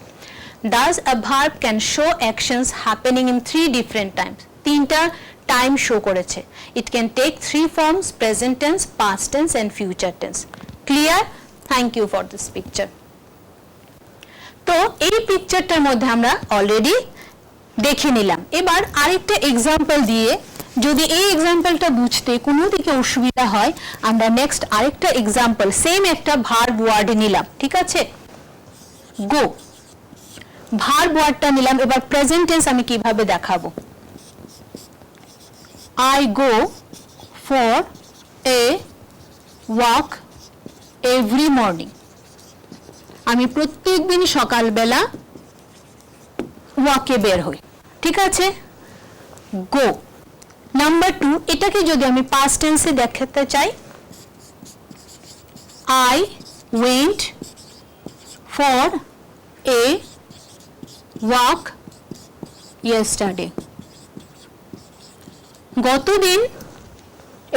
Thus a verb can show actions happening in 3 different times. 3টা টাইম শো করেছে। It can take 3 forms: present tense, past tense and future tense. Clear? Thank you for this picture. তো এই পিকচারটার মধ্যে আমরা already দেখে নিলাম। এবার আরেকটা এক্সাম্পল দিয়ে, যদি এই এক্সাম্পলটা বুঝতে কোনো দিকে অসুবিধা হয়, আমরা নেক্সট আরেকটা এক্সাম্পল, সেম একটা ভার্ব ওয়ার্ড নিলাম। ঠিক আছে, গো। ভার্ব ওয়ার্ডটা নিলাম। এবার প্রেজেন্ট টেন্স আমি কিভাবে দেখাবো? I go for a walk every morning. আমি প্রত্যেকদিন সকালবেলা ওয়াকে বের হই। ঠিক আছে, গো। নাম্বার 2, এটাকে যদি আমি পাস্ট টেন্সে দেখাতে চাই, I went for a walk yesterday. গতদিন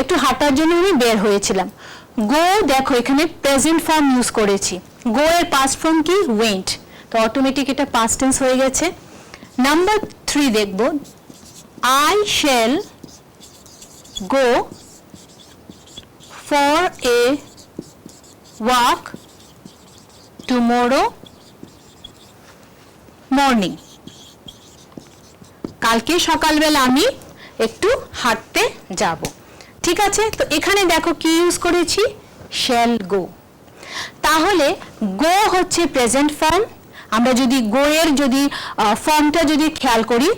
একটু হাঁটার জন্য আমি বের হয়েছিলাম। গো, দেখো এখানে প্রেজেন্ট ফর্ম ইউজ করেছি। গো এর পাস্ট ফর্ম কি? ওয়েন্ট। তো অটোমেটিক এটা পাস্ট টেন্স হয়ে গেছে। নাম্বার 3 দেখব, I shall go for a walk tomorrow morning. কালকে সকালবেলা আমি একটু হাঁটতে যাব। ঠিক আছে, তো এখানে দেখো কি ইউজ করেছি, শ্যাল গো। তাহলে গো হচ্ছে প্রেজেন্ট ফর্ম। আমরা যদি গো এর যদি ফর্মটা যদি খেয়াল করি,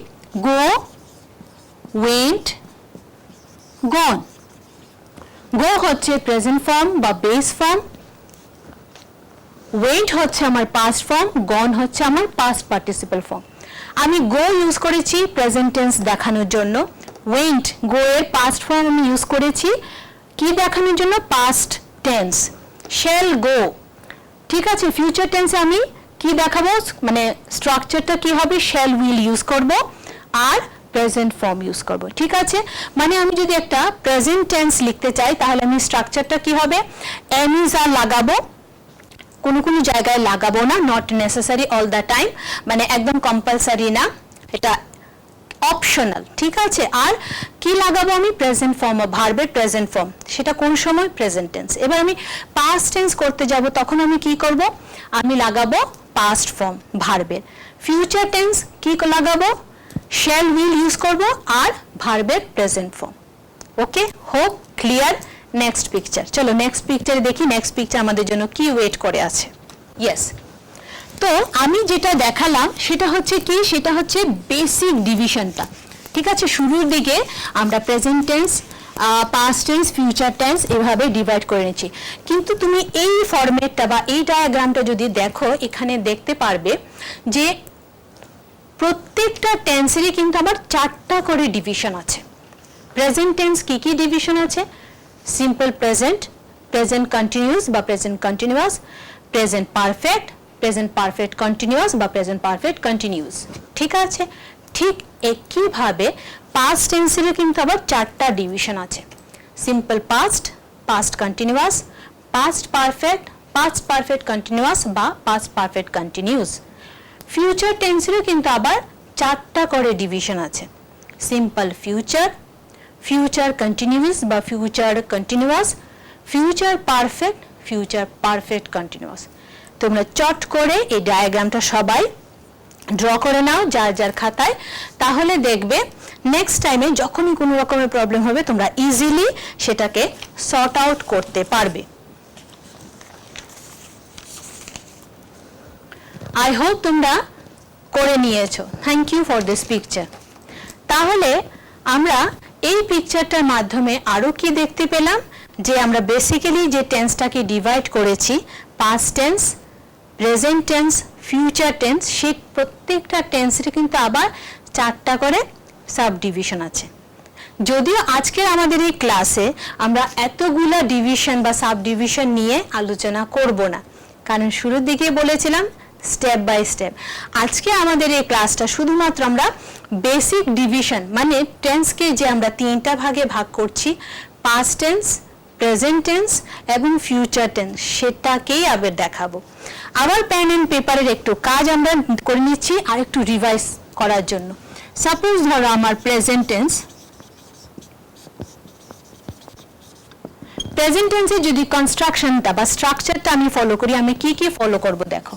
গো, ওয়েন্ট, গন। গো হচ্ছে প্রেজেন্ট ফর্ম বা বেস ফর্ম, ওয়েন্ট হচ্ছে আমার পাস্ট ফর্ম, গন হচ্ছে আমার পাস্ট পার্টিসিপল ফর্ম। আমি গো ইউজ করেছি প্রেজেন্ট টেন্স দেখানোর জন্য, ওয়েন্ট গো এর পাস্ট ফর্ম আমি ইউজ করেছি কি দেখানোর জন্য, পাস্ট টেন্স। শ্যাল গো, ঠিক আছে, ফিউচার টেন্সে আমি কি দেখাবো, মানে স্ট্রাকচারটা কি হবে, শ্যাল উইল ইউজ করব আর প্রেজেন্ট ফর্ম ইউজ করব। ঠিক আছে, মানে আমি যদি একটা প্রেজেন্ট টেন্স লিখতে চাই তাহলে আমি স্ট্রাকচারটা কি হবে, এম ইজ আর লাগাবো, কোনো কোনো জায়গায় লাগাবো না, not necessary all the time, মানে একদম কম্পালসারি না, এটা অপশনাল। ঠিক আছে, আর কি লাগাবো আমি, প্রেজেন্ট ফর্ম, ভার্বের প্রেজেন্ট ফর্ম, সেটা কোন সময়, প্রেজেন্ট টেন্স। এবার আমি পাস্ট টেন্স করতে যাব, তখন আমি কি করব, আমি লাগাবো পাস্ট ফর্ম ভার্বের। ফিউচার টেন্স কি লাগাবো, শ্যাল উইল ইউজ করব আর ভার্বের প্রেজেন্ট ফর্ম। ওকে, হোপ ক্লিয়ার। নেক্সট পিকচার, চলো নেক্সট পিকচারে দেখি নেক্সট পিকচার আমাদের জন্য কি ওয়েট করে আছে। ইয়েস, তো আমি যেটা দেখালাম সেটা হচ্ছে কি, সেটা হচ্ছে বেসিক ডিভিশনটা। ঠিক আছে, শুরুর দিকে আমরা present tense, past tense, future tense এভাবে ডিভাইড করে নিচ্ছি। কিন্তু তুমি এই ফরম্যাটটা বা এই ডায়াগ্রামটা যদি দেখো, এখানে দেখতে পারবে যে প্রত্যেকটা টেন্সেরই কিন্তু আবার 4টা করে ডিভিশন আছে। প্রেজেন্ট টেন্স কি কি ডিভিশন আছে, সিম্পল প্রেজেন্ট, প্রেজেন্ট কন্টিনিউয়াস বা present continuous, present perfect, present perfect continuous বা প্রেজেন্ট পারফেক্ট কন্টিনিউয়াস। ঠিক আছে, ঠিক একইভাবে পাস্ট টেন্সেরও কিন্তু আবার 4টা ডিভিশন আছে, simple past, past continuous, past perfect, past perfect continuous বা পাস্ট পারফেক্ট কন্টিনিউয়াস। ফিউচার টেন্সেরও কিন্তু আবার 4টা করে ডিভিশন আছে, সিম্পল ফিউচার, ফিউচার কন্টিনিউয়াস বা future continuous, future perfect, future perfect continuous. তোমরা চট করে এই ডায়াগ্রামটা সবাই ড্র করে নাও যার যার খাতায়, তাহলে দেখবে নেক্সট টাইমে যখনই কোনো রকমের প্রবলেম হবে তোমরা ইজিলি সেটাকে সর্ট আউট করতে পারবে। আই হোপ তোমরা করে নিয়েছো। Thank you for this picture. তাহলে আমরা এই পিকচারটার মাধ্যমে আরো কি দেখতে পেলাম, যে আমরা বেসিক্যালি যে টেন্সটাকে ডিভাইড করেছি, past tense, present tense, future tense, সেই প্রত্যেকটা টেন্সের কিন্তু আবার 4টা করে সাব ডিভিশন আছে। যদিও আজকে আমাদের এই ক্লাসে আমরা এতগুলা ডিভিশন বা সাব ডিভিশন নিয়ে আলোচনা করব না, কারণ শুরুর দিকে বলেছিলাম স্টেপ বাই স্টেপ। আজকে আমাদের এই ক্লাসটা শুধুমাত্র আমরা বেসিক ডিভিশন, মানে টেন্সকে যে আমরা 3টা ভাগে ভাগ করছি, পাস্ট টেন্স, প্রেজেন্ট টেন্স এবং ফিউচার টেন্স, সেটাকেই আবার দেখাবো। আবার পেন এন্ড পেপারের একটু কাজ আমরা করে নিচ্ছি আর একটু রিভাইজ করার জন্য। সাপোজ ধরো আমার প্রেজেন্ট টেন্স, প্রেজেন্ট টেন্সে যদি কনস্ট্রাকশনটা বা স্ট্রাকচারটা আমি ফলো করি, আমি কি কি ফলো করব দেখো,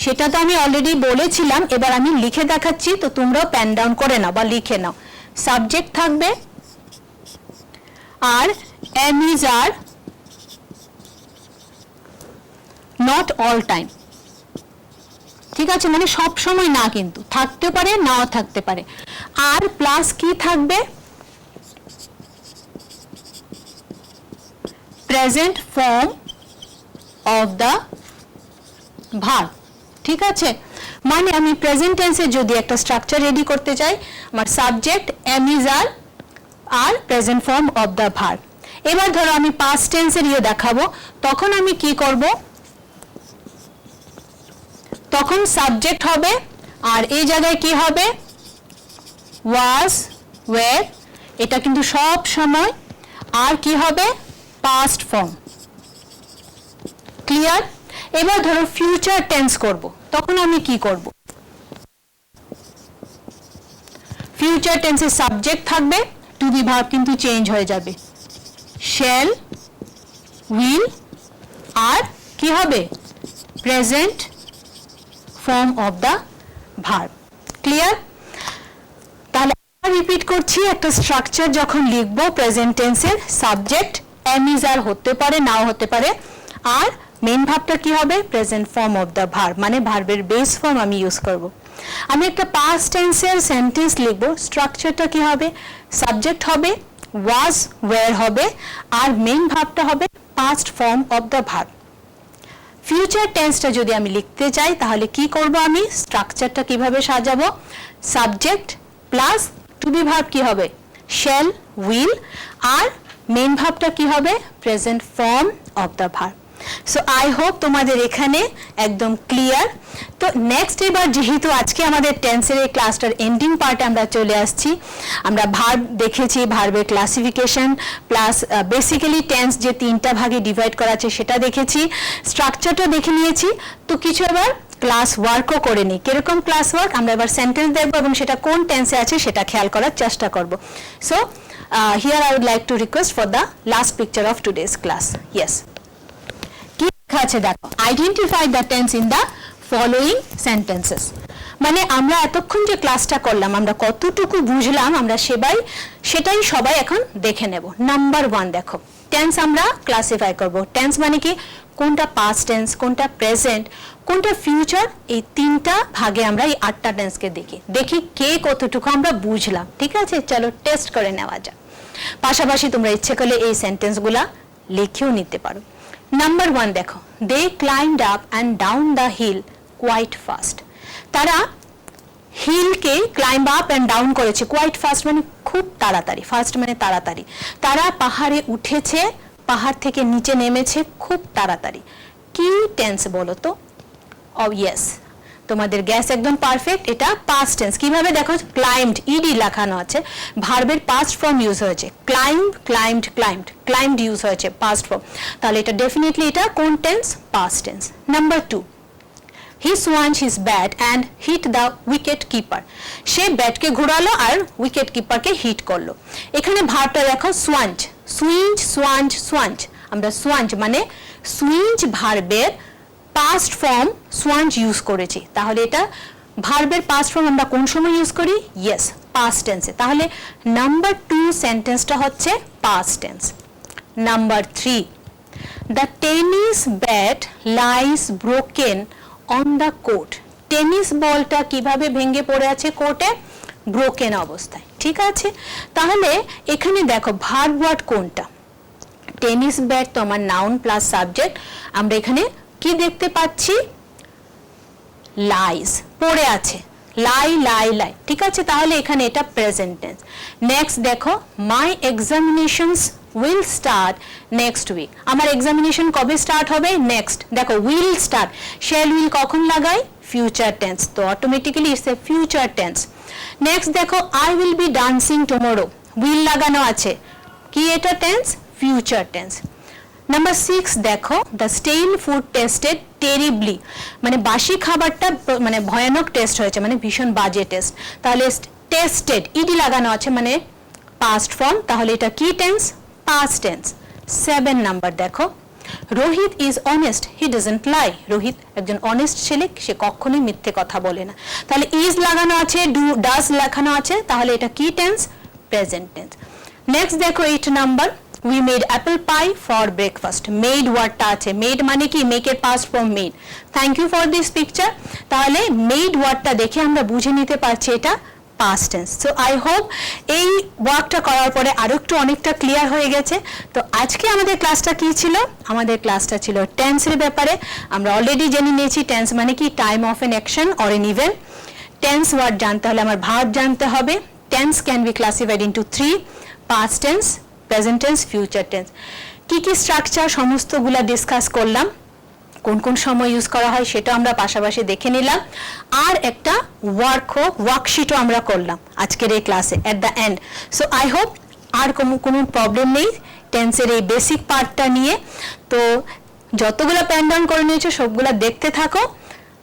সেটা তো আমি অলরেডি বলেছিলাম, এবার আমি লিখে দেখাচ্ছি, তো তোমরাও পেন ডাউন করে নাও বা লিখে নাও। সাবজেক্ট থাকবে আর am is are not all time. ঠিক আছে, মানে সব সময় না, কিন্তু থাকতে পারে, নাও থাকতে পারে। আর প্লাস কি থাকবে, present form of the verb. ঠিক আছে, মানে আমি প্রেজেন্ট টেন্সে যদি একটা স্ট্রাকচার রেডি করতে চাই, আমার subject am is are are present form of the verb. এবার ধরো আমি পাস্ট টেন্সের ইয়ে দেখাবো, তখন আমি কি করব, তখন সাবজেক্ট হবে আর এই জায়গায় কি হবে, ওয়াজ, ওয়্যার, এটা কিন্তু সব সময়, আর কি হবে, পাস্ট ফর্ম। ক্লিয়ার? এবার ধরো ফিউচার টেন্স করব, তখন আমি কি করব, ফিউচার টেন্সের সাবজেক্ট থাকবে, টু বি ভার্ব কিন্তু চেঞ্জ হয়ে যাবে, শ্যাল, উইল, আর কি হবে, present form of the verb. Clear? Repeat করছি, একটা স্ট্রাকচার যখন লিখবো প্রেজেন্ট টেন্সের, সাবজেক্ট এম ইজ আর হতে পারে নাও হতে পারে, আর মেন ভার্বটা কি হবে, present form of the verb, মানে ভার্বের বেস ফর্ম আমি ইউজ করব। আমি একটা পাস্ট টেন্সের সেন্টেন্স লিখবো, স্ট্রাকচারটা কি হবে, সাবজেক্ট হবে ওয়াজ ওয়্যার হবে, আর মেন ভার্বটা হবে past form of the verb. Future টেন্সটা যদি আমি লিখতে চাই তাহলে কি করব, আমি স্ট্রাকচারটা কিভাবে সাজাবো, subject plus to be verb কি হবে, শ্যাল উইল, আর মেন ভার্বটা কি হবে, present form of the verb. So I hope তোমাদের এখানে একদম ক্লিয়ার। তো নেক্সট এবার যেহেতু আজকে আমাদের টেন্সের এই ক্লাসটার এন্ডিং পার্টে আমরা চলে আসছি, আমরা ভার্ব দেখেছি, ভার্বের ক্লাসিফিকেশন প্লাস বেসিক্যালি টেন্স যে তিনটা ভাগে ডিভাইড করা আছে সেটা দেখেছি, স্ট্রাকচারটা দেখে নিয়েছি। তো কিছু এবার ক্লাস ওয়ার্কও করে নিই। কিরকম ক্লাস ওয়ার্ক, আমরা এবার সেন্টেন্স দেখবো এবং সেটা কোন টেন্সে আছে সেটা খেয়াল করার চেষ্টা করব। So here I would like to request for the last picture of today's class. Yes, কি লেখা আছে দেখো, identify the tense in the following sentences. মানে আমরা এতক্ষণ যে ক্লাসটা করলাম আমরা কতটুকু বুঝলাম আমরা সেটাই সবাই এখন দেখে নেব। নাম্বার 1 দেখো, টেন্স আমরা ক্লাসিফাই করব। টেন্স মানে কি, কোনটা পাস্ট টেন্স, কোনটা প্রেজেন্ট, কোনটা ফিউচার, এই তিনটা ভাগে আমরা এই 8টা টেন্সকে দেখি কে কতটুকু আমরা বুঝলাম। ঠিক আছে, চলো টেস্ট করে নেওয়া যাক। পাশাপাশি তোমরা ইচ্ছে করলে এই সেন্টেন্সগুলা লিখেও নিতে পারো। নাম্বার 1 দেখো, they climbed up and down the hill quite fast. তারা হিলকে ক্লাইম্ব আপ অ্যান্ড ডাউন করেছে, কোয়াইট ফাস্ট মানে খুব তাড়াতাড়ি, ফাস্ট মানে তাড়াতাড়ি। তারা পাহাড়ে উঠেছে, পাহাড় থেকে নিচে নেমেছে খুব তাড়াতাড়ি। কি টেন্স বলো তো? ও ইয়েস, তোমাদের গ্যাস একদম পারফেক্ট, এটা পাস্ট টেন্স। কিভাবে দেখো, ক্লাইম্বড ইডি লেখানো আছে, ভার্বের পাস্ট ফর্ম ইউজ হয়েছে, climb climbed climbed, climbed use হয়েছে পাস্ট ফর্ম, তাহলে এটা ডেফিনেটলি এটা কোন tense, past tense. Number 2, he swung his bat and hit the wicket keeper. সে ব্যাটকে ঘোরালো আর উইকেট কিপারকে হিট করলো। এখানে ভার্বটা দেখো, সোয়াঞ্জ, সুইঞ্জ সোয়াঞ্জ সোয়াঞ্জ। আমরা সোয়াঞ্জ মানে সুইঞ্জ ভার্বের পাস্ট ফর্ম সোয়াঞ্জ ইউজ করেছি, তাহলে এটা ভার্বের পাস্ট ফর্ম আমরা কোন সময় ইউজ করি, ইয়েস পাস্ট টেন্সে। তাহলে নাম্বার 2 সেন্টেন্সটা হচ্ছে past tense. Number 3, the tennis bat lies broken on the court. Tennis বলটা কিভাবে ভেঙে পড়ে আছে কোর্টে, ব্রোকেন অবস্থায়। ঠিক আছে, তাহলে এখানে দেখো ভার্ব ওয়ার্ড কোনটা, টেনিস ব্যাট তো আমার নাউন প্লাস সাবজেক্ট, আমরা এখানে কি দেখতে পাচ্ছি, লাইস, পড়ে আছে, লাই লাই লাই। ঠিক আছে, তাহলে এখানে এটা প্রেজেন্ট টেন্স। নেক্সট দেখো, my examinations will start next week. আমার এক্সামিনেশন কবে স্টার্ট হবে, নেক্সট। দেখো উইল স্টার্ট, শ্যাল উইল কখন লাগাই, ফিউচার টেন্স, তো automatically it's a future tense. Next দেখো, I will be dancing tomorrow, will লাগানো আছে, কি এটা টেন্স, ফিউচার টেন্স। নাম্বার 6 দেখো, দ্য স্টেল ফুড টেস্টেড টেরিবলি, মানে বাসি খাবারটা মানে ভয়ানক টেস্ট হয়েছে, মানে ভীষণ বাজে টেস্ট, তাহলে টেস্টেড ইডি লাগানো আছে মানে পাস্ট ফর্ম, তাহলে এটা কি টেন্স, পাস্ট টেন্স। 7 নাম্বার দেখো, Rohit is honest he doesn't lie. Rohit একজন অনেস্ট ছেলে, সে কখনোই মিথ্যে কথা বলে না, তাহলে ইজ লাগানো আছে, ডু ডাজ লেখানো আছে, তাহলে এটা কি টেন্স, প্রেজেন্ট টেন্স। নেক্সট দেখো 8 number, we made apple pie for breakfast. made ওয়ার্ডটা আছে, made মানে কি, make এর past form made. thank you for this picture. তাহলে made ওয়ার্ডটা দেখে আমরা বুঝে নিতে পারছি এটা past tense. so I hope এই ওয়ার্কটা করার পরে আরো একটু অনেকটা ক্লিয়ার হয়ে গেছে। তো আজকে আমাদের ক্লাসটা কি ছিল, আমাদের ক্লাসটা ছিল টেন্সের ব্যাপারে। আমরা অলরেডি জেনে নিয়েছি টেন্স মানে কি, time of an action or an event. Tense word জানতে হলে আমার ভার্ব জানতে হবে। Tense can be classified into 3, past tense, present tense, future tense. কি কি স্ট্রাকচার সমস্তগুলা ডিসকাস করলাম, কোন কোন সময় ইউজ করা হয় সেটা আমরা পাশাপাশি দেখে নিলাম, আর একটা ওয়ার্কশিটও আমরা করলাম আজকের এই ক্লাসে at the end. So I hope আর কোনো প্রবলেম নেই টেন্সের এই বেসিক পার্টটা নিয়ে। তো যতগুলো প্যান ডাউন করে নিয়েছো সবগুলা দেখতে থাকো,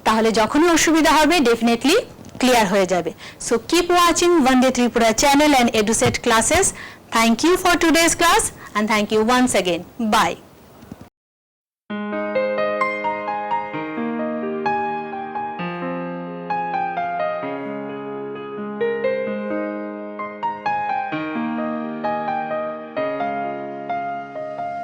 তাহলে যখনই অসুবিধা হবে ডেফিনেটলি ক্লিয়ার হয়ে যাবে। So keep watching Vande Tripura channel and EduSet classes. Thank you for today's class and thank you once again. Bye.